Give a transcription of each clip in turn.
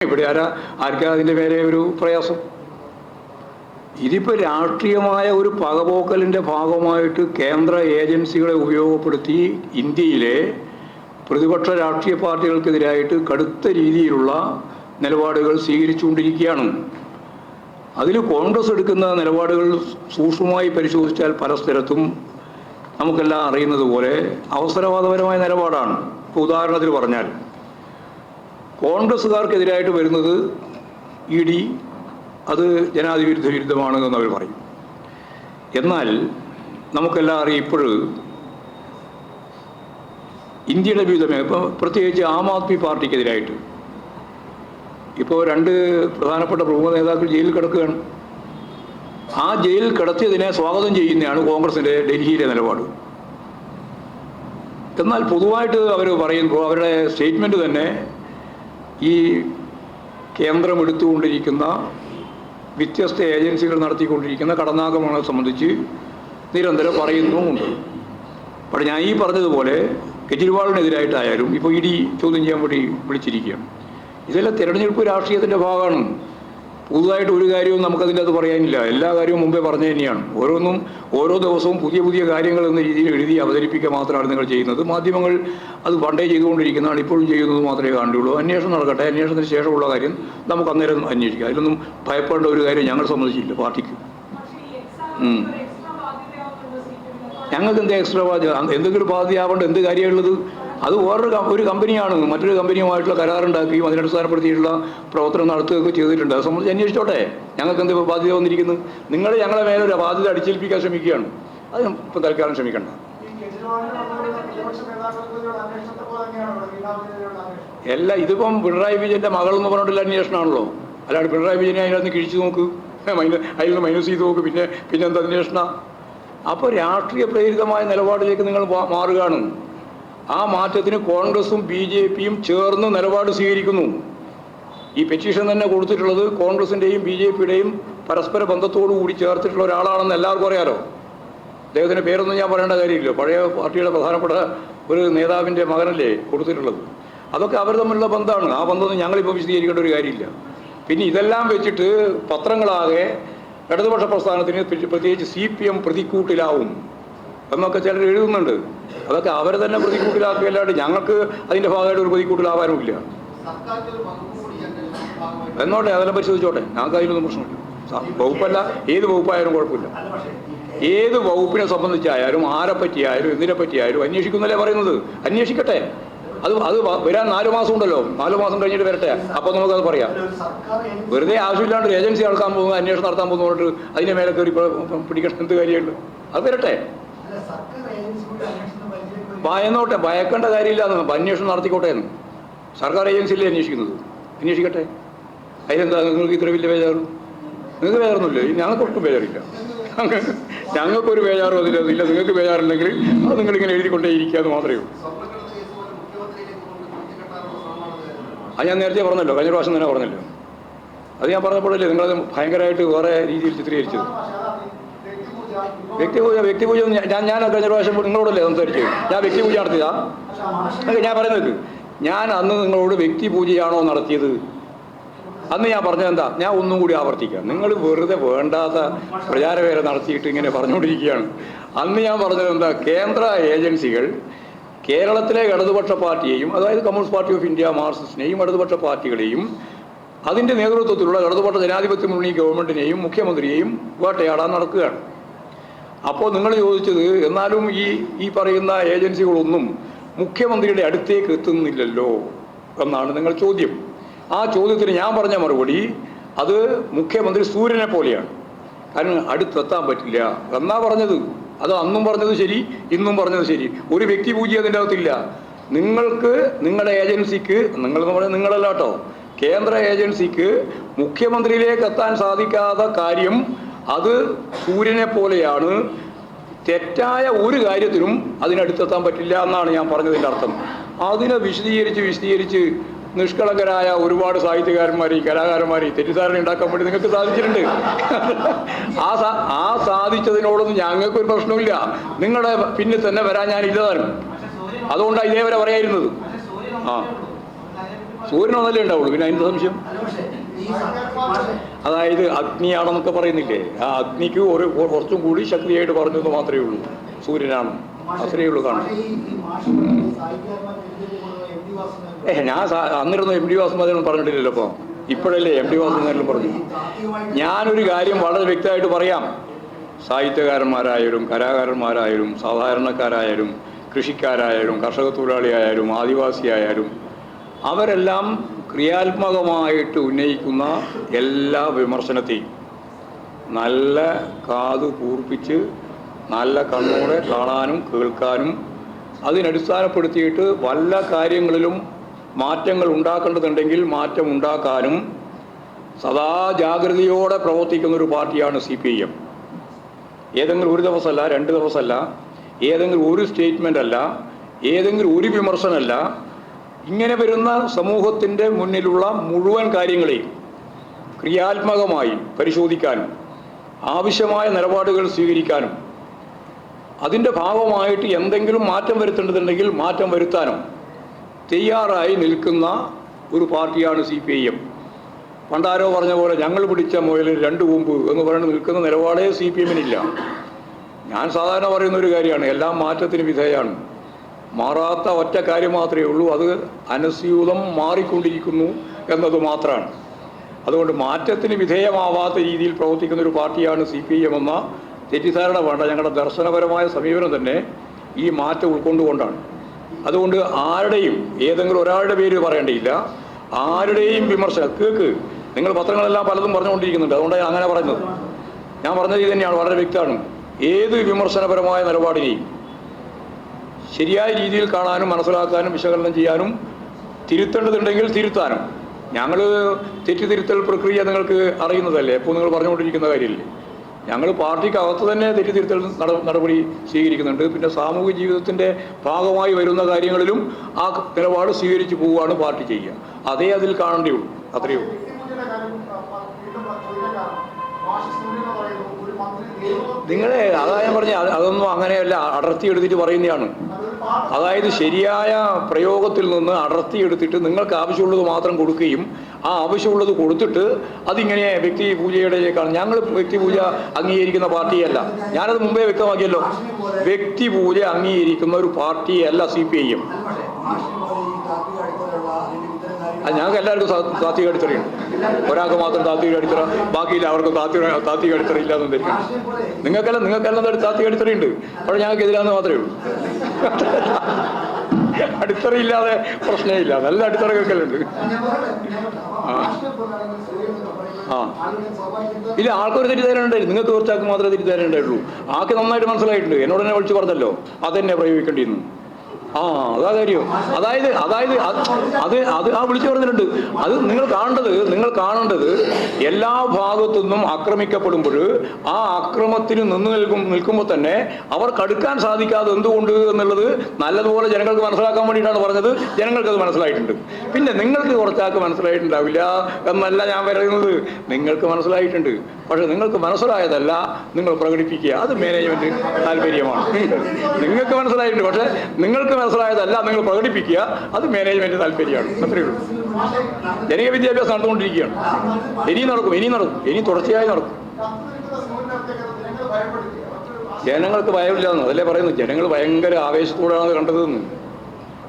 ഇവിടെ ആർക്കാ അതിൻ്റെ മേലെ ഒരു പ്രയാസം? ഇതിപ്പോൾ രാഷ്ട്രീയമായ ഒരു പകപോക്കലിൻ്റെ ഭാഗമായിട്ട് കേന്ദ്ര ഏജൻസികളെ ഉപയോഗപ്പെടുത്തി ഇന്ത്യയിലെ പ്രതിപക്ഷ രാഷ്ട്രീയ പാർട്ടികൾക്കെതിരായിട്ട് കടുത്ത രീതിയിലുള്ള നിലപാടുകൾ സ്വീകരിച്ചുകൊണ്ടിരിക്കുകയാണ്. അതിൽ കോൺഗ്രസ് എടുക്കുന്ന നിലപാടുകൾ സൂക്ഷ്മമായി പരിശോധിച്ചാൽ പല സ്ഥലത്തും നമുക്കെല്ലാം അറിയുന്നത് പോലെ അവസരവാദപരമായ നിലപാടാണ്. ഉദാഹരണത്തിന് പറഞ്ഞാൽ കോൺഗ്രസ്സുകാർക്കെതിരായിട്ട് വരുന്നത് ED അത് ജനാധിപത്യ വിരുദ്ധമാണെന്ന് അവർ പറയും. എന്നാൽ നമുക്കെല്ലാം അറിയാം ഇപ്പോഴും ഇന്ത്യയുടെ വിധമേ ഇപ്പോൾ പ്രത്യേകിച്ച് ആം ആദ്മി പാർട്ടിക്കെതിരായിട്ട് ഇപ്പോൾ 2 പ്രധാനപ്പെട്ട പ്രമുഖ നേതാക്കൾ ജയിലിൽ കിടക്കുകയാണ്. ആ ജയിലിൽ കിടത്തിയതിനെ സ്വാഗതം ചെയ്യുന്നതാണ് കോൺഗ്രസിൻ്റെ ഡൽഹിയിലെ നിലപാട്. എന്നാൽ പൊതുവായിട്ട് അവർ പറയുമ്പോൾ അവരുടെ സ്റ്റേറ്റ്മെൻറ്റ് തന്നെ ഈ കേന്ദ്രം എടുത്തുകൊണ്ടിരിക്കുന്ന വ്യത്യസ്ത ഏജൻസികൾ നടത്തിക്കൊണ്ടിരിക്കുന്ന കടന്നാക്രമണങ്ങളെ സംബന്ധിച്ച് നിരന്തരം പറയുന്നുമുണ്ട്. പക്ഷേ ഞാൻ ഈ പറഞ്ഞതുപോലെ കെജ്രിവാളിനെതിരായിട്ടായാലും ഇപ്പോൾ ED ചോദ്യം ചെയ്യാൻ വേണ്ടി വിളിച്ചിരിക്കുകയാണ്. ഇതെല്ലാം തിരഞ്ഞെടുപ്പ് രാഷ്ട്രീയത്തിൻ്റെ ഭാഗമാണ്. പുതുതായിട്ട് ഒരു കാര്യവും നമുക്കതിൻ്റെ അത് പറയാനില്ല. എല്ലാ കാര്യവും മുമ്പേ പറഞ്ഞു തന്നെയാണ്. ഓരോ ദിവസവും പുതിയ പുതിയ കാര്യങ്ങൾ എന്ന രീതിയിൽ എഴുതി അവതരിപ്പിക്കുക മാത്രമാണ് നിങ്ങൾ ചെയ്യുന്നത്. മാധ്യമങ്ങൾ അത് പണ്ടേ ചെയ്തുകൊണ്ടിരിക്കുന്നതാണ്, ഇപ്പോഴും ചെയ്യുന്നത് മാത്രമേ കണ്ടുള്ളൂ. അന്വേഷണം നടക്കട്ടെ, അന്വേഷണത്തിന് ശേഷമുള്ള കാര്യം നമുക്ക് അന്നേരം അന്വേഷിക്കാം. അതിലൊന്നും ഭയപ്പെടേണ്ട ഒരു കാര്യം ഞങ്ങൾ സംബന്ധിച്ചില്ല പാർട്ടിക്ക്. ഞങ്ങൾക്ക് എന്താ എക്സ്ട്രാ ബാധ്യത? എന്തെങ്കിലും ബാധ്യതയാവേണ്ട എന്ത് കാര്യമുള്ളത്? അത് ഒരു കമ്പനിയാണ് മറ്റൊരു കമ്പനിയുമായിട്ടുള്ള കരാറുണ്ടാക്കുകയും അതിനടിസ്ഥാനപ്പെടുത്തിയിട്ടുള്ള പ്രവർത്തനം നടത്തുകയൊക്കെ ചെയ്തിട്ടുണ്ട്. അത് സംബന്ധിച്ച് അന്വേഷിച്ചോട്ടെ. ഞങ്ങൾക്ക് എന്ത് ബാധ്യത വന്നിരിക്കുന്നു? നിങ്ങൾ ഞങ്ങളെ മേലൊരു ബാധ്യത അടിച്ചേൽപ്പിക്കാൻ ശ്രമിക്കുകയാണ്. അത് ഇപ്പം തൽക്കാലം ശ്രമിക്കണ്ട. അല്ല, ഇതിപ്പം പിണറായി വിജയൻ്റെ മകൾ എന്ന് പറഞ്ഞിട്ടുള്ള അന്വേഷണമാണല്ലോ. അല്ലാണ്ട് പിണറായി വിജയനെ അതിനകത്ത് കിഴിച്ചു നോക്ക്, അതിൽ നിന്ന് മൈനസ് ചെയ്ത് നോക്ക്, പിന്നെ എന്താ അന്വേഷണം? അപ്പോൾ രാഷ്ട്രീയ പ്രേരിതമായ നിലപാടിലേക്ക് നിങ്ങൾ മാറുകയാണ്. ആ മാറ്റത്തിന് കോൺഗ്രസും BJPയും ചേർന്ന് നിലപാട് സ്വീകരിക്കുന്നു. ഈ പെറ്റീഷൻ തന്നെ കൊടുത്തിട്ടുള്ളത് കോൺഗ്രസിൻ്റെയും BJPയുടെയും പരസ്പര ബന്ധത്തോടു കൂടി ചേർത്തിട്ടുള്ള ഒരാളാണെന്ന് എല്ലാവർക്കും അറിയാലോ. അദ്ദേഹത്തിൻ്റെ പേരൊന്നും ഞാൻ പറയേണ്ട കാര്യമില്ല. പഴയ പാർട്ടിയുടെ പ്രധാനപ്പെട്ട ഒരു നേതാവിൻ്റെ മകനല്ലേ കൊടുത്തിട്ടുള്ളത്. അതൊക്കെ അവർ തമ്മിലുള്ള ബന്ധമാണ്. ആ ബന്ധമൊന്നും ഞങ്ങളിപ്പോൾ വിശദീകരിക്കേണ്ട ഒരു കാര്യമില്ല. പിന്നെ ഇതെല്ലാം വെച്ചിട്ട് പത്രങ്ങളാകെ ഇടതുപക്ഷ പ്രസ്ഥാനത്തിന് പ്രത്യേകിച്ച് CPM പ്രതിക്കൂട്ടിലാവും എന്നൊക്കെ ചിലർ എഴുതുന്നുണ്ട്. അതൊക്കെ അവരെ തന്നെ പ്രതിക്കൂട്ടിലാക്കുകയല്ലാണ്ട് ഞങ്ങൾക്ക് അതിൻ്റെ ഭാഗമായിട്ട് ഒരു പ്രതിക്കൂട്ടിലാവാനുമില്ല. എന്നോട്ടെ, അതെല്ലാം പരിശോധിച്ചോട്ടെ. ഞങ്ങൾക്ക് അതിലൊന്നും പ്രശ്നമില്ല. വകുപ്പല്ല, ഏത് വകുപ്പായാലും കുഴപ്പമില്ല. ഏത് വകുപ്പിനെ സംബന്ധിച്ചായാലും ആരെ പറ്റിയായാലും എന്തിനെ പറ്റിയായാലും അന്വേഷിക്കുന്നല്ലേ പറയുന്നത്. അന്വേഷിക്കട്ടെ. അത് വരാൻ 4 മാസം ഉണ്ടല്ലോ. 4 മാസം കഴിഞ്ഞിട്ട് വരട്ടെ, അപ്പോൾ നമുക്കത് പറയാം. വെറുതെ ആവശ്യമില്ലാണ്ട് ഏജൻസി നടക്കാൻ പോകുന്നത്, അന്വേഷണം നടത്താൻ പോകുന്നതുകൊണ്ട് അതിൻ്റെ മേലെ കയറി പിടിക്കണം എന്ത് കാര്യമുണ്ട്? അത് വരട്ടെ. ഭയന്നോട്ടെ, ഭയക്കേണ്ട കാര്യമില്ല. അന്വേഷണം നടത്തിക്കോട്ടെ എന്ന് സർക്കാർ ഏജൻസിയിലേ അന്വേഷിക്കുന്നത്. അന്വേഷിക്കട്ടെ. അതിലെന്താ നിങ്ങൾക്ക് ഇത്ര വലിയ ബേജാറ്? നിങ്ങൾക്ക് ബേജാറൊന്നുമില്ല. ഞങ്ങൾക്കൊട്ടും ബേജാറില്ല. ഞങ്ങൾക്കൊരു ബേജാറും അതിലില്ല. നിങ്ങൾക്ക് ബേജാറുണ്ടെങ്കിൽ അത് നിങ്ങളിങ്ങനെ എഴുതിക്കൊണ്ടേ ഇരിക്കാന്ന് മാത്രമേ ഉള്ളൂ. അത് ഞാൻ നേരത്തെ പറഞ്ഞല്ലോ, കഴിഞ്ഞ പ്രാവശ്യം തന്നെ പറഞ്ഞല്ലോ. അത് ഞാൻ പറഞ്ഞപ്പോഴല്ലേ നിങ്ങളത് ഭയങ്കരമായിട്ട് വേറെ രീതിയിൽ ചിത്രീകരിച്ചത്. വ്യക്തിപൂജ ഞാൻ കഴിഞ്ഞ പ്രാവശ്യം നിങ്ങളോടല്ലേ സംസാരിച്ചത്? ഞാൻ വ്യക്തിപൂജ നടത്തിയതാ? ഞാൻ പറയുന്നത്, ഞാൻ അന്ന് നിങ്ങളോട് വ്യക്തിപൂജയാണോ നടത്തിയത്? അന്ന് ഞാൻ പറഞ്ഞത് എന്താ? ഞാൻ ഒന്നും കൂടി ആവർത്തിക്കാം. നിങ്ങൾ വെറുതെ വേണ്ടാത്ത പ്രചാരവേല നടത്തിയിട്ട് ഇങ്ങനെ പറഞ്ഞുകൊണ്ടിരിക്കുകയാണ്. അന്ന് ഞാൻ പറഞ്ഞത് എന്താ? കേന്ദ്ര ഏജൻസികൾ കേരളത്തിലെ ഇടതുപക്ഷ പാർട്ടിയെയും, അതായത് കമ്മ്യൂണിസ്റ്റ് പാർട്ടി ഓഫ് ഇന്ത്യ മാർക്സിസ്റ്റിനെയും ഇടതുപക്ഷ പാർട്ടികളെയും അതിൻ്റെ നേതൃത്വത്തിലുള്ള ഇടതുപക്ഷ ജനാധിപത്യ മുന്നണി ഗവൺമെൻറ്റിനെയും മുഖ്യമന്ത്രിയെയും വേട്ടയാടാൻ നടക്കുകയാണ്. അപ്പോൾ നിങ്ങൾ ചോദിച്ചത്, എന്നാലും ഈ പറയുന്ന ഏജൻസികളൊന്നും മുഖ്യമന്ത്രിയുടെ അടുത്തേക്ക് എത്തുന്നില്ലല്ലോ എന്നാണ് നിങ്ങൾ ചോദ്യം. ആ ചോദ്യത്തിന് ഞാൻ പറഞ്ഞ മറുപടി, അത് മുഖ്യമന്ത്രി സൂര്യനെ പോലെയാണ്. കാരണം അടുത്തെത്താൻ പറ്റില്ല എന്നാ പറഞ്ഞത്. അത് അന്നും പറഞ്ഞത് ശരി, ഇന്നും പറഞ്ഞത് ശരി. ഒരു വ്യക്തിപൂജ അതിൻ്റെ അകത്തില്ല. നിങ്ങൾക്ക് നിങ്ങളുടെ ഏജൻസിക്ക്, നിങ്ങളെന്ന് പറഞ്ഞാൽ നിങ്ങളല്ല കേട്ടോ, കേന്ദ്ര ഏജൻസിക്ക് മുഖ്യമന്ത്രിയിലേക്ക് എത്താൻ സാധിക്കാത്ത കാര്യം അത് സൂര്യനെ പോലെയാണ്. തെറ്റായ ഒരു കാര്യത്തിനും അതിനടുത്തെത്താൻ പറ്റില്ല എന്നാണ് ഞാൻ പറഞ്ഞതിൻ്റെ അർത്ഥം. അതിനെ വിശദീകരിച്ച് നിഷ്കളങ്കരായ ഒരുപാട് സാഹിത്യകാരന്മാരെയും കലാകാരന്മാരെയും തെറ്റിദ്ധാരണ ഉണ്ടാക്കാൻ വേണ്ടി നിങ്ങൾക്ക് സാധിച്ചിട്ടുണ്ട്. ആ സാധിച്ചതിനോടൊന്നും ഞങ്ങൾക്കൊരു പ്രശ്നമില്ല. നിങ്ങളുടെ പിന്നിൽ തന്നെ വരാൻ ഞാൻ ഇല്ലതാനും. അതുകൊണ്ടാണ് ഇതേവരെ പറയായിരുന്നത്. ആ സൂര്യനൊന്നല്ലേ ഉണ്ടാവുള്ളൂ, പിന്നെ അതിൻ്റെ സംശയം. അതായത് അഗ്നിയാണെന്നൊക്കെ പറയുന്നില്ലേ, ആ അഗ്നിക്ക് കുറച്ചും കൂടി ശക്തിയായിട്ട് പറഞ്ഞത് മാത്രമേ ഉള്ളൂ സൂര്യനാണ്, അത്രയേ ഉള്ളൂ കാണും. ഞാൻ അന്നിരുന്നു എം ഡി വാസുദേവൻ പറഞ്ഞിട്ടില്ലല്ലോ. അപ്പോൾ ഇപ്പോഴല്ലേ എം ഡി വാസുദേവൻ പറഞ്ഞു. ഞാനൊരു കാര്യം വളരെ വ്യക്തമായിട്ട് പറയാം. സാഹിത്യകാരന്മാരായാലും കലാകാരന്മാരായാലും സാധാരണക്കാരായാലും കൃഷിക്കാരായാലും കർഷക തൊഴിലാളിയായാലും ആദിവാസിയായാലും അവരെല്ലാം ക്രിയാത്മകമായിട്ട് ഉന്നയിക്കുന്ന എല്ലാ വിമർശനത്തെയും നല്ല കാത് കൂർപ്പിച്ച് നല്ല കണ്ണോടെ കാണാനും കേൾക്കാനും അതിനടിസ്ഥാനപ്പെടുത്തിയിട്ട് വല്ല കാര്യങ്ങളിലും മാറ്റങ്ങൾ ഉണ്ടാക്കേണ്ടതുണ്ടെങ്കിൽ മാറ്റം ഉണ്ടാക്കാനും സദാ ജാഗ്രതയോടെ പ്രവർത്തിക്കുന്നൊരു പാർട്ടിയാണ് CPIM. ഏതെങ്കിലും ഒരു ദിവസമല്ല, 2 ദിവസമല്ല, ഏതെങ്കിലും ഒരു സ്റ്റേറ്റ്മെൻ്റ് അല്ല, ഏതെങ്കിലും ഒരു വിമർശനമല്ല. ഇങ്ങനെ വരുന്ന സമൂഹത്തിൻ്റെ മുന്നിലുള്ള മുഴുവൻ കാര്യങ്ങളെയും ക്രിയാത്മകമായി പരിശോധിക്കാനും ആവശ്യമായ നിലപാടുകൾ സ്വീകരിക്കാനും അതിൻ്റെ ഭാഗമായിട്ട് എന്തെങ്കിലും മാറ്റം വരുത്തേണ്ടതുണ്ടെങ്കിൽ മാറ്റം വരുത്താനും തയ്യാറായി നിൽക്കുന്ന ഒരു പാർട്ടിയാണ് CPIM. പണ്ടാരോ പറഞ്ഞ പോലെ ഞങ്ങൾ പിടിച്ച മുയലിൽ 2 കൊമ്പ് എന്ന് പറയുന്നത് നിൽക്കുന്ന നിലപാടേ CPIM-നില്ല. ഞാൻ സാധാരണ പറയുന്ന ഒരു കാര്യമാണ്, എല്ലാം മാറ്റത്തിന് വിധേയമാണ്. മാറാത്ത ഒറ്റ കാര്യം മാത്രമേ ഉള്ളൂ, അത് അനസ്യൂതം മാറിക്കൊണ്ടിരിക്കുന്നു എന്നത് മാത്രമാണ്. അതുകൊണ്ട് മാറ്റത്തിന് വിധേയമാവാത്ത രീതിയിൽ പ്രവർത്തിക്കുന്ന ഒരു പാർട്ടിയാണ് CPIM എന്ന തെറ്റിദ്ധാരണ വേണ്ട. ഞങ്ങളുടെ ദർശനപരമായ സമീപനം തന്നെ ഈ മാറ്റം ഉൾക്കൊണ്ടുകൊണ്ടാണ്. അതുകൊണ്ട് ആരുടെയും ഏതെങ്കിലും ഒരാളുടെ പേര് പറയേണ്ടിയില്ല, ആരുടെയും വിമർശനം കേൾക്ക്. നിങ്ങൾ പത്രങ്ങളെല്ലാം പലതും പറഞ്ഞുകൊണ്ടിരിക്കുന്നുണ്ട്, അതുകൊണ്ടാണ് അങ്ങനെ പറയുന്നത്. ഞാൻ പറഞ്ഞത് ഇത് തന്നെയാണ്, വളരെ വ്യക്തമാണ്. ഏത് വിമർശനപരമായ നിലപാടിനെയും ശരിയായ രീതിയിൽ കാണാനും മനസ്സിലാക്കാനും വിശകലനം ചെയ്യാനും തിരുത്തേണ്ടതുണ്ടെങ്കിൽ തിരുത്താനും. ഞങ്ങൾ തെറ്റിതിരുത്തൽ പ്രക്രിയ നിങ്ങൾക്ക് അറിയുന്നതല്ലേ, എപ്പോൾ നിങ്ങൾ പറഞ്ഞുകൊണ്ടിരിക്കുന്ന കാര്യമില്ലേ. ഞങ്ങൾ പാർട്ടിക്കകത്ത് തന്നെ തെറ്റിതിരുത്തൽ നടപടി സ്വീകരിക്കുന്നുണ്ട്. പിന്നെ സാമൂഹിക ജീവിതത്തിൻ്റെ ഭാഗമായി വരുന്ന കാര്യങ്ങളിലും ആ നിലപാട് സ്വീകരിച്ചു പോവുകയാണ് പാർട്ടി ചെയ്യുക. അതേ അതിൽ കാണേണ്ടി ഉള്ളൂ, അത്രയേ ഉള്ളൂ. നിങ്ങളെ അതാ ഞാൻ പറഞ്ഞ അതൊന്നും അങ്ങനെയല്ല, അടർത്തിയെടുത്തിട്ട് പറയുന്നതാണ്. അതായത് ശരിയായ പ്രയോഗത്തിൽ നിന്ന് അടർത്തിയെടുത്തിട്ട് നിങ്ങൾക്ക് ആവശ്യമുള്ളത് മാത്രം കൊടുക്കുകയും ആ ആവശ്യമുള്ളത് കൊടുത്തിട്ട് അതിങ്ങനെ വ്യക്തി പൂജയുടെക്കാണ്. ഞങ്ങൾ വ്യക്തി പൂജ അംഗീകരിക്കുന്ന പാർട്ടിയല്ല, ഞാനത് മുമ്പേ വ്യക്തമാക്കിയല്ലോ. വ്യക്തി പൂജ അംഗീകരിക്കുന്ന ഒരു പാർട്ടിയല്ല CPIM. ഞങ്ങൾക്ക് എല്ലാവർക്കും താത്വിക അടിത്തറയുണ്ട്. ഒരാൾക്ക് മാത്രം താത്വിക അടിത്തറ, ബാക്കിയില്ല അവർക്ക് താത്വിക അടിത്തറ ഇല്ലാന്ന് ധരിക്കണം. നിങ്ങൾക്കെല്ലാം താത്വിക അടിത്തറയുണ്ട്, പക്ഷെ ഞങ്ങൾക്ക് എതിരാന്ന് മാത്രമേ ഉള്ളൂ. അടിത്തറയില്ലാതെ പ്രശ്നമില്ല, നല്ല അടിത്തറ കേൾക്കലുണ്ട്. ഇല്ല, ആൾക്കൊരു തെറ്റിദ്ധാരണയുണ്ടായിരുന്നു. നിങ്ങൾക്ക് കുറച്ചാൾക്ക് മാത്രമേ തെറ്റിദ്ധാരണയുണ്ടായിട്ടുള്ളൂ. ആൾക്ക് നന്നായിട്ട് മനസ്സിലായിട്ടുണ്ട്. എന്നോട് തന്നെ വിളിച്ച് പറഞ്ഞല്ലോ അതെന്നെ പ്രയോഗിക്കേണ്ടിയിരുന്നു. അതാ കാര്യം. അതായത് അത് ആ വിളിച്ചു പറഞ്ഞിട്ടുണ്ട്. അത് നിങ്ങൾ കാണേണ്ടത് എല്ലാ ഭാഗത്തു നിന്നും ആക്രമിക്കപ്പെടുമ്പോൾ ആ അക്രമത്തിന് നിൽക്കുമ്പോൾ തന്നെ അവർക്ക് അടുക്കാൻ സാധിക്കാതെ എന്തുകൊണ്ട് എന്നുള്ളത് നല്ലതുപോലെ ജനങ്ങൾക്ക് മനസ്സിലാക്കാൻ വേണ്ടിയിട്ടാണ് പറഞ്ഞത്. ജനങ്ങൾക്കത് മനസ്സിലായിട്ടുണ്ട്. പിന്നെ നിങ്ങൾക്ക് കുറച്ചാൾക്ക് മനസ്സിലായിട്ടുണ്ടാവില്ല എന്നല്ല ഞാൻ പറയുന്നത്, നിങ്ങൾക്ക് മനസ്സിലായിട്ടുണ്ട്. പക്ഷെ നിങ്ങൾക്ക് മനസ്സിലായതല്ല നിങ്ങൾ പ്രകടിപ്പിക്കുക, അത് മാനേജ്മെന്റ് താല്പര്യമാണ്. നിങ്ങൾക്ക് മനസ്സിലായിട്ടുണ്ട്, പക്ഷെ നിങ്ങൾക്ക് മനസ്സിലായതല്ല നിങ്ങൾ പ്രകടിപ്പിക്കുക, അത് മാനേജ്മെന്റ് താല്പര്യമാണ്. അത്രയേ ഉള്ളൂ. ജനകീയ വിദ്യാഭ്യാസം നടന്നുകൊണ്ടിരിക്കുകയാണ്. ഇനി തുടർച്ചയായി നടക്കും. ജനങ്ങൾക്ക് ഭയമില്ലാന്ന് അതല്ലേ പറയുന്നത്. ജനങ്ങൾ ഭയങ്കര ആവേശത്തോടാണ് കണ്ടതെന്ന്.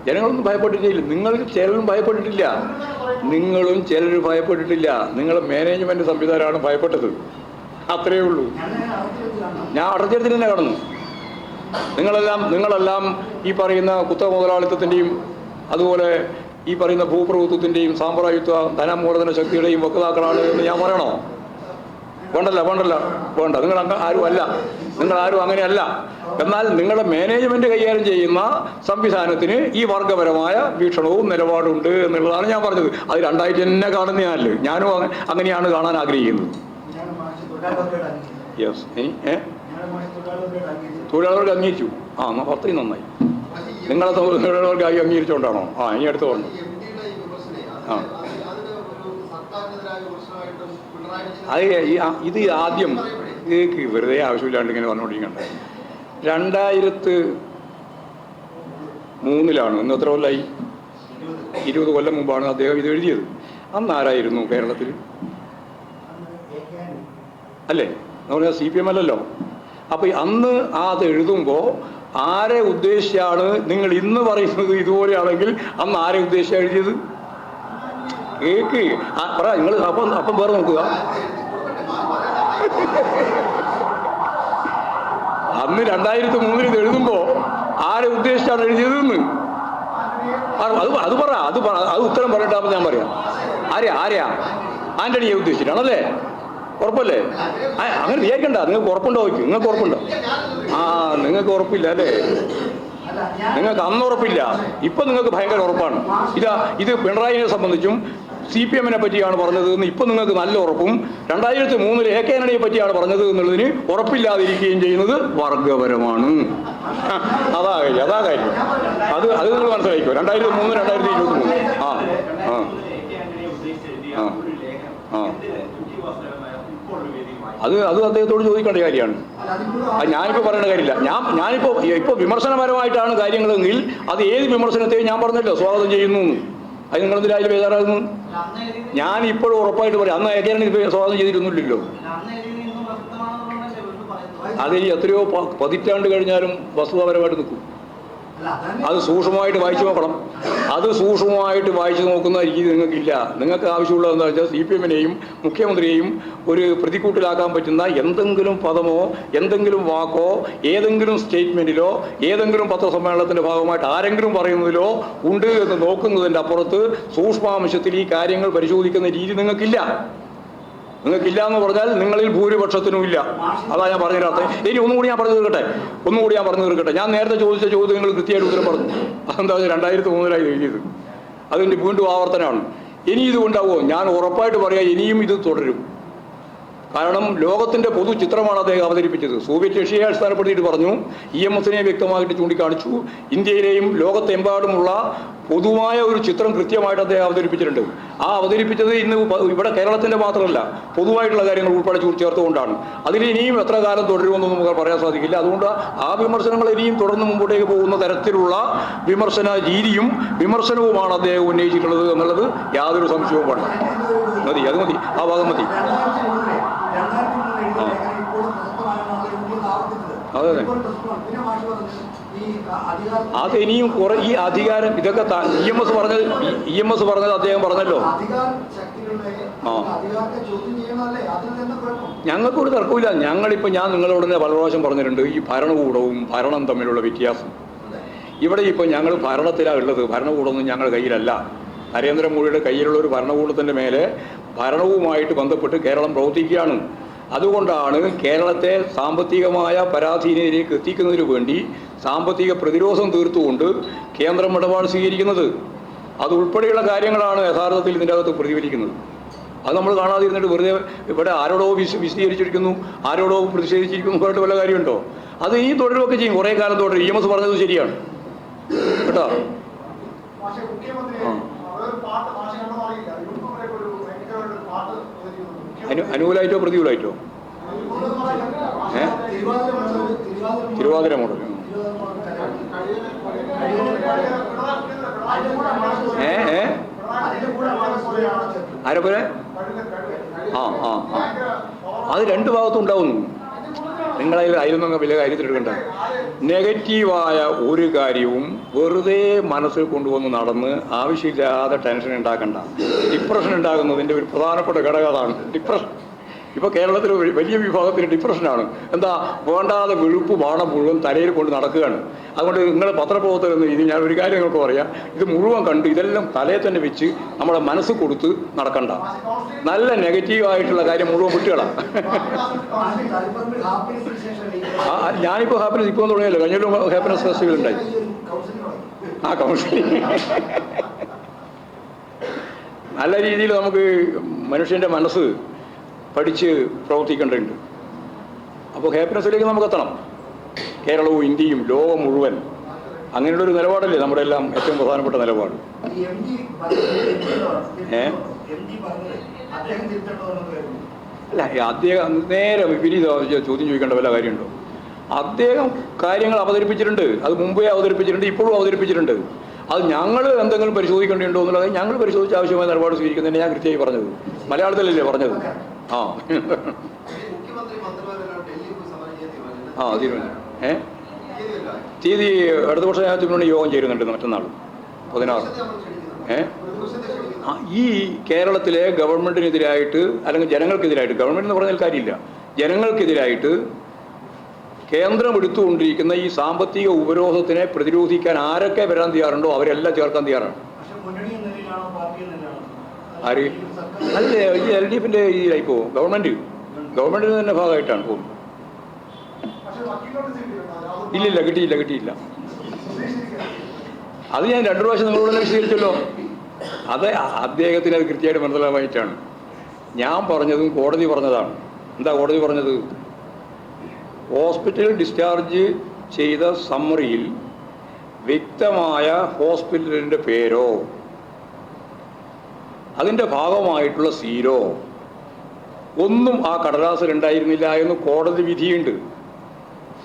ജനങ്ങളൊന്നും ഭയപ്പെട്ടിട്ടില്ല. നിങ്ങൾക്ക് ചിലരും ഭയപ്പെട്ടിട്ടില്ല, നിങ്ങളും ചിലർ ഭയപ്പെട്ടിട്ടില്ല. നിങ്ങളുടെ മാനേജ്മെന്റ് സംവിധാനമാണ് ഭയപ്പെട്ടത്, അത്രയേ ഉള്ളൂ. ഞാൻ അടച്ചെടുത്തിന് തന്നെ കാണുന്നു. നിങ്ങളെല്ലാം ഈ പറയുന്ന കുത്തക മുതലാളിത്തത്തിൻ്റെയും അതുപോലെ ഈ പറയുന്ന ഭൂപ്രഭുത്വത്തിൻ്റെയും സാമ്പ്രദായിത്വ ധനമൂലധന ശക്തിയുടെയും വക്താക്കളാണ് എന്ന് ഞാൻ പറയണോ? വേണ്ട. നിങ്ങൾ ആരും അങ്ങനെയല്ല. എന്നാൽ നിങ്ങളുടെ മാനേജ്മെന്റ് കൈകാര്യം ചെയ്യുന്ന സംവിധാനത്തിന് ഈ വർഗപരമായ വീക്ഷണവും നിലപാടുണ്ട് എന്നുള്ളതാണ് ഞാൻ പറഞ്ഞത്. അത് രണ്ടായിട്ട് തന്നെ കാണുന്നതല്ലേ. ഞാനും അങ്ങനെയാണ് കാണാൻ ആഗ്രഹിക്കുന്നത്. യെസ്. തൊഴിലാളികൾക്ക് അംഗീകരിച്ചു. അത്രയും നന്നായി. നിങ്ങളെ തൊഴിലാളികൾക്ക് അംഗീകരിച്ചുകൊണ്ടാണോ? ഇനി അടുത്ത് പറഞ്ഞു. ഇത് ആദ്യം ഇതിലേക്ക് വെറുതെ ആവശ്യമില്ലാണ്ട് ഇങ്ങനെ പറഞ്ഞുകൊണ്ടിരിക്കണ്ടേ. 2003 ഇന്ന് എത്ര കൊല്ലായി? 20 കൊല്ലം മുമ്പാണ് അദ്ദേഹം ഇത് എഴുതിയത്. അന്ന് ആരായിരുന്നു കേരളത്തിൽ? അല്ലേ? എന്ന് പറഞ്ഞാൽ CPM അല്ലല്ലോ. അപ്പോൾ അന്ന് അത് എഴുതുമ്പോൾ ആരെ ഉദ്ദേശിച്ചാണ് നിങ്ങൾ ഇന്ന് പറയുന്നത് ഇതുപോലെയാണെങ്കിൽ അന്ന് ആരെ ഉദ്ദേശിച്ചാണ് എഴുതിയത്? കേക്ക് പറ നിങ്ങൾ. അപ്പം വേറെ നോക്കുക. അന്ന് 2003 ഇത് എഴുതുമ്പോൾ ആരെ ഉദ്ദേശിച്ചാണ് എഴുതിയതെന്ന് അത് പറ. അത് ഉത്തരം പറഞ്ഞിട്ടാകുമ്പോൾ ഞാൻ പറയാം. ആരെയാ? ആന്റണിയെ ഉദ്ദേശിച്ചിട്ടാണല്ലേ? ഉറപ്പല്ലേ? അങ്ങനെ വിചാരിക്കണ്ട. നിങ്ങൾക്ക് ഉറപ്പുണ്ടോ? ചോദിക്കും. നിങ്ങൾക്ക് ഉറപ്പുണ്ടോ? നിങ്ങൾക്ക് ഉറപ്പില്ല അല്ലേ? നിങ്ങൾക്ക് അന്ന് ഉറപ്പില്ല, ഇപ്പം നിങ്ങൾക്ക് ഭയങ്കര ഉറപ്പാണ്. ഇത് പിണറായിയെ സംബന്ധിച്ചും CPM-നെ പറ്റിയാണ് പറഞ്ഞത് എന്ന് ഇപ്പം നിങ്ങൾക്ക് നല്ല ഉറപ്പും 2003 AK ആന്റണിയെ പറ്റിയാണ് പറഞ്ഞത് എന്നുള്ളതിന് ഉറപ്പില്ലാതിരിക്കുകയും ചെയ്യുന്നത് വർഗപരമാണ്. അതാ കാര്യം. അത് നിങ്ങൾ മനസ്സിലാക്കിക്കോ. 2003 2023 അത് അദ്ദേഹത്തോട് ചോദിക്കേണ്ട കാര്യമാണ്. ഞാനിപ്പോൾ പറയേണ്ട കാര്യമില്ല. ഞാനിപ്പോൾ വിമർശനപരമായിട്ടാണ് കാര്യങ്ങളെങ്കിൽ അത് ഏത് വിമർശനത്തെയും ഞാൻ പറഞ്ഞല്ലോ സ്വാഗതം ചെയ്യുന്നു. അത് നിങ്ങളെന്തിനാ അതിൽ ബേജാറാകുന്നു? ഞാനിപ്പോഴും ഉറപ്പായിട്ട് പറയാം, അന്ന് ഏകേരനെ സ്വാഗതം ചെയ്തിരുന്നില്ലല്ലോ. അതിന് എത്രയോ പതിറ്റാണ്ട് കഴിഞ്ഞാലും വസ്തുതാപരമായിട്ട് നിൽക്കും. അത് സൂക്ഷ്മമായിട്ട് വായിച്ചു നോക്കണം. അത് സൂക്ഷ്മമായിട്ട് വായിച്ചു നോക്കുന്ന രീതി നിങ്ങൾക്കില്ല. നിങ്ങൾക്ക് ആവശ്യമുള്ളത് എന്താ വെച്ചാൽ CPM-നെയും മുഖ്യമന്ത്രിയെയും ഒരു പ്രതിക്കൂട്ടിലാക്കാൻ പറ്റുന്ന എന്തെങ്കിലും പദമോ എന്തെങ്കിലും വാക്കോ ഏതെങ്കിലും സ്റ്റേറ്റ്മെൻറ്റിലോ ഏതെങ്കിലും പത്രസമ്മേളനത്തിൻ്റെ ഭാഗമായിട്ട് ആരെങ്കിലും പറയുന്നതിലോ ഉണ്ട് എന്ന് നോക്കുന്നതിൻ്റെ അപ്പുറത്ത് സൂക്ഷ്മാംശത്തിൽ ഈ കാര്യങ്ങൾ പരിശോധിക്കുന്ന രീതി നിങ്ങൾക്കില്ല എന്ന് പറഞ്ഞാൽ നിങ്ങളിൽ ഭൂരിപക്ഷത്തിനും ഇല്ല. അതാ ഞാൻ പറഞ്ഞതിനകത്ത്. ഇനി ഒന്നുകൂടി ഞാൻ പറഞ്ഞു തീർക്കട്ടെ. ഞാൻ നേരത്തെ ചോദിച്ച ചോദ്യം നിങ്ങൾ കൃത്യമായിട്ട് ഉത്തരം പറഞ്ഞു. അതെന്താ 2003 എഴുതിയത്. അതിൻ്റെ വീണ്ടും ആവർത്തനമാണ്. ഇനി ഇത് ഉണ്ടാവുമോ? ഞാൻ ഉറപ്പായിട്ട് പറയാം, ഇനിയും ഇത് തുടരും. കാരണം ലോകത്തിൻ്റെ പൊതു ചിത്രമാണ് അദ്ദേഹം അവതരിപ്പിച്ചത്. സോവിയറ്റ് റഷ്യയെ അടിസ്ഥാനപ്പെടുത്തിയിട്ട് പറഞ്ഞു, EMS-നെ വ്യക്തമായിട്ട് ചൂണ്ടിക്കാണിച്ചു. ഇന്ത്യയിലെയും ലോകത്തെമ്പാടുമുള്ള പൊതുവായ ഒരു ചിത്രം കൃത്യമായിട്ട് അദ്ദേഹം അവതരിപ്പിച്ചിട്ടുണ്ട്. അവതരിപ്പിച്ചത് ഇന്ന് ഇവിടെ കേരളത്തിൻ്റെ മാത്രമല്ല, പൊതുവായിട്ടുള്ള കാര്യങ്ങൾ ഉൾപ്പെടെ ചേർത്തുകൊണ്ടാണ്. അതിൽ ഇനിയും എത്ര കാലം തുടരുമെന്നൊന്നും നമുക്ക് പറയാൻ സാധിക്കില്ല. അതുകൊണ്ട് ആ വിമർശനങ്ങൾ ഇനിയും തുടർന്ന് മുമ്പോട്ടേക്ക് പോകുന്ന തരത്തിലുള്ള വിമർശന രീതിയും വിമർശനവുമാണ് അദ്ദേഹം ഉന്നയിച്ചിട്ടുള്ളത് എന്നുള്ളത് യാതൊരു സംശയവും വേണ്ട. മതി. ആ ഭാഗം മതി. അതെ. അതിനിയും കുറെ ഈ അധികാരം ഇതൊക്കെ EMS പറഞ്ഞത് അദ്ദേഹം പറഞ്ഞല്ലോ. ഞങ്ങൾക്കൊരു തർക്കമില്ല. ഞങ്ങളിപ്പോൾ ഞാൻ നിങ്ങളോട് തന്നെ പല പ്രാവശ്യം പറഞ്ഞിട്ടുണ്ട്, ഈ ഭരണകൂടവും ഭരണം തമ്മിലുള്ള വ്യത്യാസം. ഇവിടെ ഇപ്പോൾ ഞങ്ങൾ ഭരണത്തിലാണ് ഉള്ളത്. ഭരണകൂടമൊന്നും ഞങ്ങളുടെ കയ്യിലല്ല. നരേന്ദ്രമോദിയുടെ കയ്യിലുള്ള ഒരു ഭരണകൂടത്തിൻ്റെ മേലെ ഭരണവുമായിട്ട് ബന്ധപ്പെട്ട് കേരളം പ്രവർത്തിക്കുകയാണ്. അതുകൊണ്ടാണ് കേരളത്തെ സാമ്പത്തികമായ പരാധീനതയിലേക്ക് എത്തിക്കുന്നതിന് വേണ്ടി സാമ്പത്തിക പ്രതിരോധം തീർത്തുകൊണ്ട് കേന്ദ്രം ഇടപാട് സ്വീകരിക്കുന്നത്. അതുൾപ്പെടെയുള്ള കാര്യങ്ങളാണ് യഥാർത്ഥത്തിൽ ഇതിൻ്റെ അകത്ത് പ്രതിഫലിക്കുന്നത്. അത് നമ്മൾ കാണാതിരുന്നിട്ട് വെറുതെ ഇവിടെ ആരോടോ വിശദീകരിച്ചിരിക്കുന്നു, ആരോടോ പ്രതിഷേധിച്ചിരിക്കുന്നു പറഞ്ഞിട്ട് വല്ല കാര്യമുണ്ടോ? അത് ഈ തുടരുമൊക്കെ ചെയ്യും. കുറേ കാലം തുടരും. EMS പറഞ്ഞത് ശരിയാണ് കേട്ടോ. അനുകൂലമായിട്ടോ പ്രതികൂലമായിട്ടോ? തിരുവാതിര മോഡൽ. ആരെപ്പോലെ? അത് രണ്ട് ഭാഗത്തും ഉണ്ടാവുന്നു. നിങ്ങളതിലൊന്നും വലിയ കാര്യത്തിലെടുക്കണ്ട. നെഗറ്റീവായ ഒരു കാര്യവും വെറുതെ മനസ്സിൽ കൊണ്ടുവന്ന് നടന്ന് ആവശ്യമില്ലാതെ ടെൻഷൻ ഉണ്ടാക്കണ്ട. ഡിപ്രഷൻ ഉണ്ടാകുന്നതിൻ്റെ ഒരു പ്രധാനപ്പെട്ട ഘടകം അതാണ് ഡിപ്രഷൻ. ഇപ്പോൾ കേരളത്തിൽ വലിയ വിഭാഗത്തിന് ഡിപ്രഷനാണ്. എന്താ? വേണ്ടാതെ വെളുപ്പ് ബാണം മുഴുവൻ തലയിൽ കൊണ്ട് നടക്കുകയാണ്. അതുകൊണ്ട് നിങ്ങൾ പത്രപ്രവർത്തകരെന്ന് ഇത് ഞാൻ ഒരു കാര്യം നിങ്ങൾക്ക് പറയാം, ഇത് മുഴുവൻ കണ്ട് ഇതെല്ലാം തലയിൽ തന്നെ വെച്ച് നമ്മുടെ മനസ്സ് കൊടുത്ത് നടക്കണ്ട. നല്ല നെഗറ്റീവായിട്ടുള്ള കാര്യം മുഴുവൻ വിട്ടുകളാണ്. ഞാനിപ്പോൾ ഹാപ്പിനെസ് ഇപ്പോൾ തുടങ്ങിയല്ലോ. കഴിഞ്ഞ ഹാപ്പിനെസ് ഫെസ്റ്റിവൽ ഉണ്ടായി. കൗൺസിലിംഗ് നല്ല രീതിയിൽ നമുക്ക് മനുഷ്യൻ്റെ മനസ്സ് പഠിച്ച് പ്രവർത്തിക്കേണ്ടതുണ്ട്. അപ്പോൾ ഹാപ്പിനെസ്സിലേക്ക് നമുക്ക് എത്തണം. കേരളവും ഇന്ത്യയും ലോകം മുഴുവൻ അങ്ങനെയുള്ളൊരു നിലപാടല്ലേ നമ്മുടെ എല്ലാം ഏറ്റവും പ്രധാനപ്പെട്ട നിലപാട്. അല്ല, അദ്ദേഹം നേരെ വിപരീത ചോദ്യം ചോദിക്കേണ്ട വല്ല കാര്യമുണ്ടോ? അദ്ദേഹം കാര്യങ്ങൾ അവതരിപ്പിച്ചിട്ടുണ്ട്. അത് മുമ്പേ അവതരിപ്പിച്ചിട്ടുണ്ട്, ഇപ്പോഴും അവതരിപ്പിച്ചിട്ടുണ്ട്. അത് ഞങ്ങൾ എന്തെങ്കിലും പരിശോധിക്കേണ്ടിയുണ്ടോ എന്നുള്ളത് ഞങ്ങൾ പരിശോധിച്ച് ആവശ്യമായ നിലപാട് സ്വീകരിക്കുന്നതിന് ഞാൻ കൃത്യമായി പറഞ്ഞത്. മലയാളത്തിലല്ലേ പറഞ്ഞത്? ആ ആ തീരുമാനം. തീയതി ഇടതുപക്ഷ ജനാധിപത്യ മുന്നണി യോഗം ചേരുന്നുണ്ട് മറ്റന്നാൾ 16. ഈ കേരളത്തിലെ ഗവൺമെൻറ്റിനെതിരായിട്ട് അല്ലെങ്കിൽ ജനങ്ങൾക്കെതിരായിട്ട്, ഗവൺമെൻറ് എന്ന് പറഞ്ഞാൽ കാര്യമില്ല, ജനങ്ങൾക്കെതിരായിട്ട് കേന്ദ്രം എടുത്തുകൊണ്ടിരിക്കുന്ന ഈ സാമ്പത്തിക ഉപരോധത്തിനെ പ്രതിരോധിക്കാൻ ആരൊക്കെ വരാൻ തയ്യാറുണ്ടോ അവരെല്ലാം ചേർക്കാൻ തയ്യാറാണ്. ആര്? അല്ല, ഈ LDFിൻ്റെ ഇതിലായി പോകും. ഗവൺമെൻറ്റിന് തന്നെ ഭാഗമായിട്ടാണ് പോകും. ഇല്ലില്ല, കിട്ടിയില്ല. അത് ഞാൻ 2 പ്രാവശ്യം നിങ്ങളോട് തന്നെ വിശദീകരിച്ചല്ലോ. അത് അദ്ദേഹത്തിന് അത് കൃത്യമായിട്ട് മനസ്സിലാവായിട്ടാണ്. ഞാൻ പറഞ്ഞതും കോടതി പറഞ്ഞതാണ്. എന്താ കോടതി പറഞ്ഞത്? ഹോസ്പിറ്റൽ ഡിസ്ചാർജ് ചെയ്ത സമ്മറിയിൽ വ്യക്തമായ ഹോസ്പിറ്റലിൻ്റെ പേരോ അതിൻ്റെ ഭാഗമായിട്ടുള്ള സീലോ ഒന്നും ആ കടലാസിൽ ഉണ്ടായിരുന്നില്ല എന്ന് കോടതി വിധിയുണ്ട്.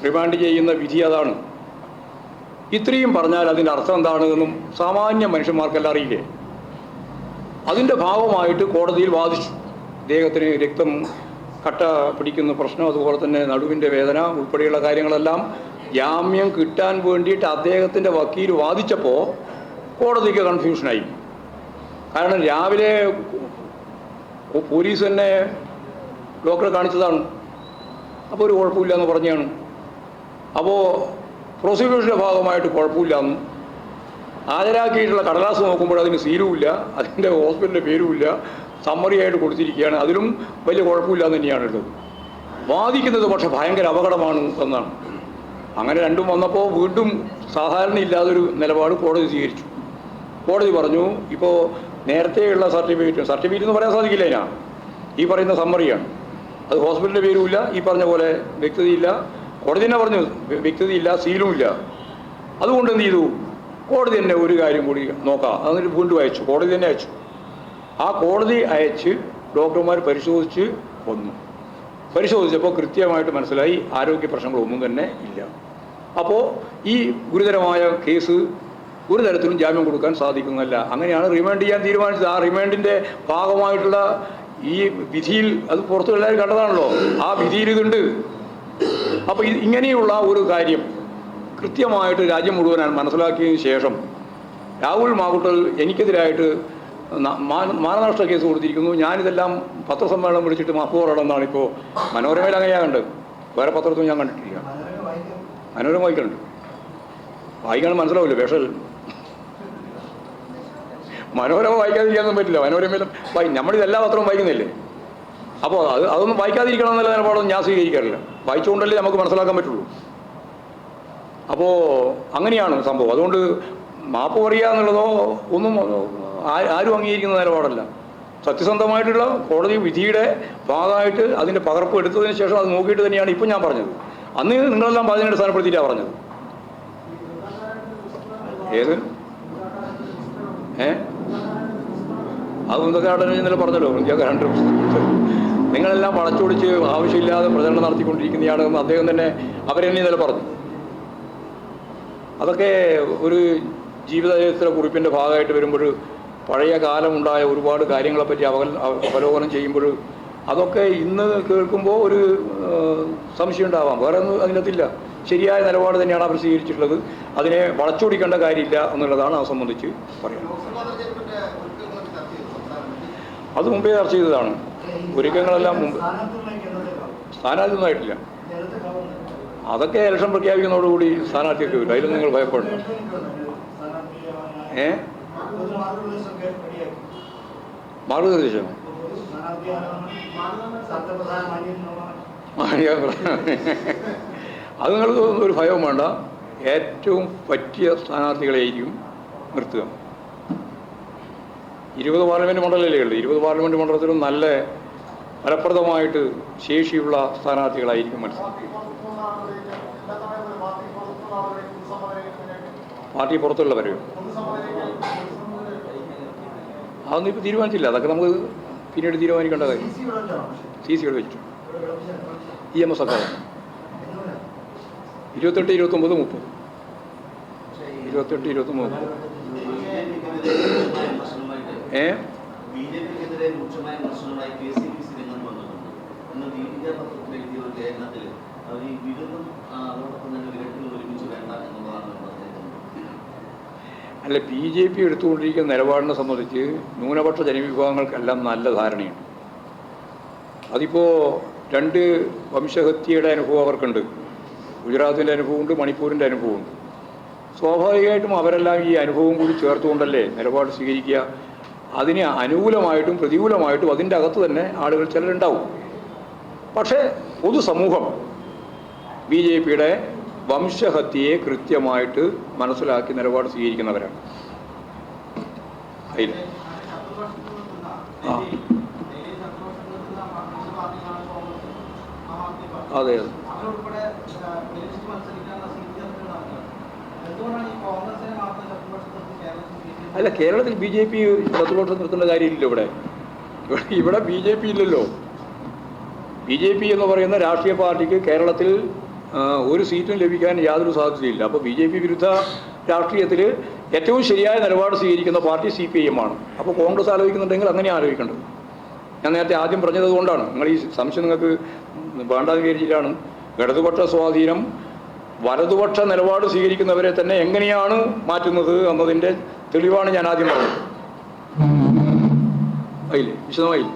റിമാൻഡ് ചെയ്യുന്ന വിധി അതാണ്. ഇത്രയും പറഞ്ഞാൽ അതിൻ്റെ അർത്ഥം എന്താണെന്നും സാമാന്യ മനുഷ്യന്മാർക്കെല്ലാം അറിയില്ലേ? അതിൻ്റെ ഭാഗമായിട്ട് കോടതിയിൽ വാദിച്ചു. ഇദ്ദേഹത്തിന് രക്തം കട്ട പിടിക്കുന്ന പ്രശ്നം, അതുപോലെ തന്നെ നടുവിൻ്റെ വേദന ഉൾപ്പെടെയുള്ള കാര്യങ്ങളെല്ലാം ജാമ്യം കിട്ടാൻ വേണ്ടിയിട്ട് അദ്ദേഹത്തിൻ്റെ വക്കീൽ വാദിച്ചപ്പോൾ കോടതിക്ക് കൺഫ്യൂഷനായി. കാരണം രാവിലെ പോലീസ് തന്നെ ഡോക്ടറെ കാണിച്ചതാണ്, അപ്പോൾ ഒരു കുഴപ്പമില്ല എന്ന് പറഞ്ഞാണ്. അപ്പോൾ പ്രോസിക്യൂഷൻ്റെ ഭാഗമായിട്ട് കുഴപ്പമില്ലെന്നും ഹാജരാക്കിയിട്ടുള്ള കടലാസ് നോക്കുമ്പോൾ അതിന് സീലുമില്ല, അതിൻ്റെ ഹോസ്പിറ്റലിൻ്റെ പേരുമില്ല, സമ്മറിയായിട്ട് കൊടുത്തിരിക്കുകയാണ്, അതിലും വലിയ കുഴപ്പമില്ലാന്ന് തന്നെയാണുള്ളത്. വാദിക്കുന്നത് പക്ഷെ ഭയങ്കര അപകടമാണ് എന്നാണ്. അങ്ങനെ രണ്ടും വന്നപ്പോൾ വീണ്ടും സാധാരണ ഇല്ലാതൊരു നിലപാട് കോടതി സ്വീകരിച്ചു. കോടതി പറഞ്ഞു, ഇപ്പോൾ നേരത്തെയുള്ള സർട്ടിഫിക്കറ്റ് എന്ന് പറയാൻ സാധിക്കില്ല, അതിനാ ഈ പറയുന്ന സമ്മറിയാണ്, അത് ഹോസ്പിറ്റലിൻ്റെ പേരുമില്ല, ഈ പറഞ്ഞ പോലെ വ്യക്തതയില്ല. കോടതി തന്നെ പറഞ്ഞു വ്യക്തതയില്ല, സീലുമില്ല. അതുകൊണ്ട് എന്ത് ചെയ്തു? കോടതി തന്നെ ഒരു കാര്യം കൂടി നോക്കാം, എന്നിട്ട് വീണ്ടും അയച്ചു. കോടതി തന്നെ അയച്ചു. ആ കോടതി അയച്ച് ഡോക്ടർമാർ പരിശോധിച്ച് വന്നു. പരിശോധിച്ചപ്പോൾ കൃത്യമായിട്ട് മനസ്സിലായി ആരോഗ്യ പ്രശ്നങ്ങളൊന്നും തന്നെ ഇല്ല. അപ്പോൾ ഈ ഗുരുതരമായ കേസ് ഒരു തരത്തിലും ജാമ്യം കൊടുക്കാൻ സാധിക്കുന്നതല്ല. അങ്ങനെയാണ് റിമാൻഡ് ചെയ്യാൻ തീരുമാനിച്ചത്. ആ റിമാൻഡിൻ്റെ ഭാഗമായിട്ടുള്ള ഈ വിധിയിൽ അത് പുറത്തു എല്ലാവരും കണ്ടതാണല്ലോ, ആ വിധിയിൽ ഇതുണ്ട്. അപ്പോൾ ഇങ്ങനെയുള്ള ഒരു കാര്യം കൃത്യമായിട്ട് രാജ്യം മുഴുവൻ മനസ്സിലാക്കിയതിന് ശേഷം രാഹുൽ മാങ്കുട്ടൽ എനിക്കെതിരായിട്ട് മാനനഷ്ട കേസ് കൊടുത്തിരിക്കുന്നു. ഞാനിതെല്ലാം പത്രസമ്മേളനം വിളിച്ചിട്ട് മാപ്പ് പറയണമെന്നാണ് ഇപ്പോൾ മനോരമയിൽ അങ്ങനെയാണ് കണ്ടത്. വേറെ പത്രത്തിൽ ഞാൻ കണ്ടിട്ടില്ല. മനോരമ വായിക്കുന്നുണ്ട്, വായിക്കണം മനസ്സിലാവില്ല. പക്ഷേ മനോരമ വായിക്കാതിരിക്കാനൊന്നും പറ്റില്ല. മനോരമയിലും നമ്മളിതെല്ലാ പത്രവും വായിക്കുന്നില്ലേ? അപ്പോൾ അതൊന്നും വായിക്കാതിരിക്കണം എന്നുള്ള നിലപാടൊന്നും ഞാൻ സ്വീകരിക്കാറില്ല. വായിച്ചുകൊണ്ടല്ലേ നമുക്ക് മനസ്സിലാക്കാൻ പറ്റുള്ളൂ. അപ്പോൾ അങ്ങനെയാണ് സംഭവം. അതുകൊണ്ട് മാപ്പ് പറയുക എന്നുള്ളതോ ഒന്നും ആരും അംഗീകരിക്കുന്ന നിലപാടല്ല. സത്യസന്ധമായിട്ടുള്ള കോടതി വിധിയുടെ ഭാഗമായിട്ട് അതിൻ്റെ പകർപ്പ് എടുത്തതിന് ശേഷം അത് നോക്കിയിട്ട് തന്നെയാണ് ഇപ്പം ഞാൻ പറഞ്ഞത്. അന്ന് നിങ്ങളെല്ലാം പറഞ്ഞ അടിസ്ഥാനപ്പെടുത്തിയിട്ടാണ് പറഞ്ഞത്. ഏത് അതൊക്കെ അവിടെ ഇന്നലെ പറഞ്ഞല്ലോ, ഇന്ത്യക്കാരൻ്റെ നിങ്ങളെല്ലാം വളച്ചൊടിച്ച് ആവശ്യമില്ലാതെ പ്രചരണം നടത്തിക്കൊണ്ടിരിക്കുന്നതാണെന്ന് അദ്ദേഹം തന്നെ അവരെന്നെ ഇന്നലെ പറഞ്ഞു. അതൊക്കെ ഒരു ജീവിതചരിത്ര കുറിപ്പിൻ്റെ ഭാഗമായിട്ട് വരുമ്പോൾ പഴയ കാലമുണ്ടായ ഒരുപാട് കാര്യങ്ങളെപ്പറ്റി അവലോകനം ചെയ്യുമ്പോൾ അതൊക്കെ ഇന്ന് കേൾക്കുമ്പോൾ ഒരു സംശയം ഉണ്ടാവാം. വേറെ ഒന്നും അതിനകത്തില്ല. ശരിയായ നിലപാട് തന്നെയാണ് അവർ സ്വീകരിച്ചിട്ടുള്ളത്. അതിനെ വളച്ചൊടിക്കേണ്ട കാര്യമില്ല എന്നുള്ളതാണ് അത് സംബന്ധിച്ച് പറയുന്നത്. അത് മുമ്പേ ചർച്ച ചെയ്തതാണ്. ഒരുക്കങ്ങളെല്ലാം മുമ്പ്. സ്ഥാനാർത്ഥിയൊന്നും ആയിട്ടില്ല. അതൊക്കെ ഇലക്ഷൻ പ്രഖ്യാപിക്കുന്നതോടുകൂടി സ്ഥാനാർത്ഥിയൊക്കെ വരും. അതിൽ നിങ്ങൾ ഭയപ്പെടണം. മാർഗനിർദ്ദേശം അത് നിങ്ങൾ ഒരു ഭയവും വേണ്ട. ഏറ്റവും പറ്റിയ സ്ഥാനാർത്ഥികളെയായിരിക്കും നിർത്തുക. 20 പാർലമെൻറ്റ് മണ്ഡലമല്ലേ ഉള്ളൂ. 20 പാർലമെൻറ്റ് മണ്ഡലത്തിലും നല്ല ഫലപ്രദമായിട്ട് ശേഷിയുള്ള സ്ഥാനാർത്ഥികളായിരിക്കും മനസ്സിലാക്കുക. പാർട്ടി പുറത്തുള്ളവരെയോ അതൊന്നും ഇപ്പോൾ തീരുമാനിച്ചില്ല. അതൊക്കെ നമുക്ക് പിന്നീട് തീരുമാനിക്കേണ്ട കാര്യം. CC വെച്ചിട്ട് EMS ഒക്കെ 28, 29, 30. 28, 29, 30. ബിജെപിക്കെതിരെ രൂക്ഷമായ വിമർശനമായി KCPC രംഗത്ത് വന്നിട്ടുണ്ട്. ഇന്ന് ദീപിക പത്രത്തിൽ എഴുതിയ ഒരു ലേഖനത്തിൽ അവർ ഈ വിരുദ്ധം അതോടൊപ്പം തന്നെ വിരട്ടുകൾ ഒരുമിച്ച് വേണ്ട എന്നുള്ളതാണ് പറഞ്ഞിരിക്കുന്നത്. അല്ല, BJP എടുത്തുകൊണ്ടിരിക്കുന്ന നിലപാടിനെ സംബന്ധിച്ച് ന്യൂനപക്ഷ ജനവിഭാഗങ്ങൾക്കെല്ലാം നല്ല ധാരണയുണ്ട്. അതിപ്പോൾ രണ്ട് വംശഹത്യയുടെ അനുഭവം അവർക്കുണ്ട്. ഗുജറാത്തിൻ്റെ അനുഭവമുണ്ട്, മണിപ്പൂരിൻ്റെ അനുഭവമുണ്ട്. സ്വാഭാവികമായിട്ടും അവരെല്ലാം ഈ അനുഭവം കൂടി ചേർത്തുകൊണ്ടല്ലേ നിലപാട് സ്വീകരിക്കുക. അതിന് അനുകൂലമായിട്ടും പ്രതികൂലമായിട്ടും അതിൻ്റെ അകത്ത് തന്നെ ആളുകൾ ചിലരുണ്ടാവും. പക്ഷേ പൊതുസമൂഹം BJPയുടെ വംശഹത്യയെ കൃത്യമായിട്ട് മനസ്സിലാക്കി നിലപാട് സ്വീകരിക്കുന്നവരാണ്. അതിൽ അതെ അല്ല, കേരളത്തിൽ BJP ശത്രുപക്ഷം നിർത്തേണ്ട കാര്യമില്ലല്ലോ. ഇവിടെ BJP ഇല്ലല്ലോ. BJP എന്ന് പറയുന്ന രാഷ്ട്രീയ പാർട്ടിക്ക് കേരളത്തിൽ ഒരു സീറ്റും ലഭിക്കാൻ യാതൊരു സാധ്യതയില്ല. അപ്പോൾ BJP വിരുദ്ധ രാഷ്ട്രീയത്തിൽ ഏറ്റവും ശരിയായ നിലപാട് സ്വീകരിക്കുന്ന പാർട്ടി CPIM ആണ്. അപ്പോൾ കോൺഗ്രസ് ആലോചിക്കുന്നുണ്ടെങ്കിൽ അങ്ങനെ ആലോചിക്കേണ്ടത്. ഞാൻ നേരത്തെ ആദ്യം പറഞ്ഞത് കൊണ്ടാണ്. നിങ്ങൾ ഈ സംശയം നിങ്ങൾക്ക് വേണ്ടാന്ന് വിചാരിച്ചിട്ടാണ്. ഇടതുപക്ഷ സ്വാധീനം വലതുപക്ഷ നിലപാട് സ്വീകരിക്കുന്നവരെ തന്നെ എങ്ങനെയാണ് മാറ്റുന്നത് എന്നതിൻ്റെ തെളിവാണ് ഞാൻ ആദ്യം പറഞ്ഞത്. ആയില്ലേ? വിശദമായില്ലേ?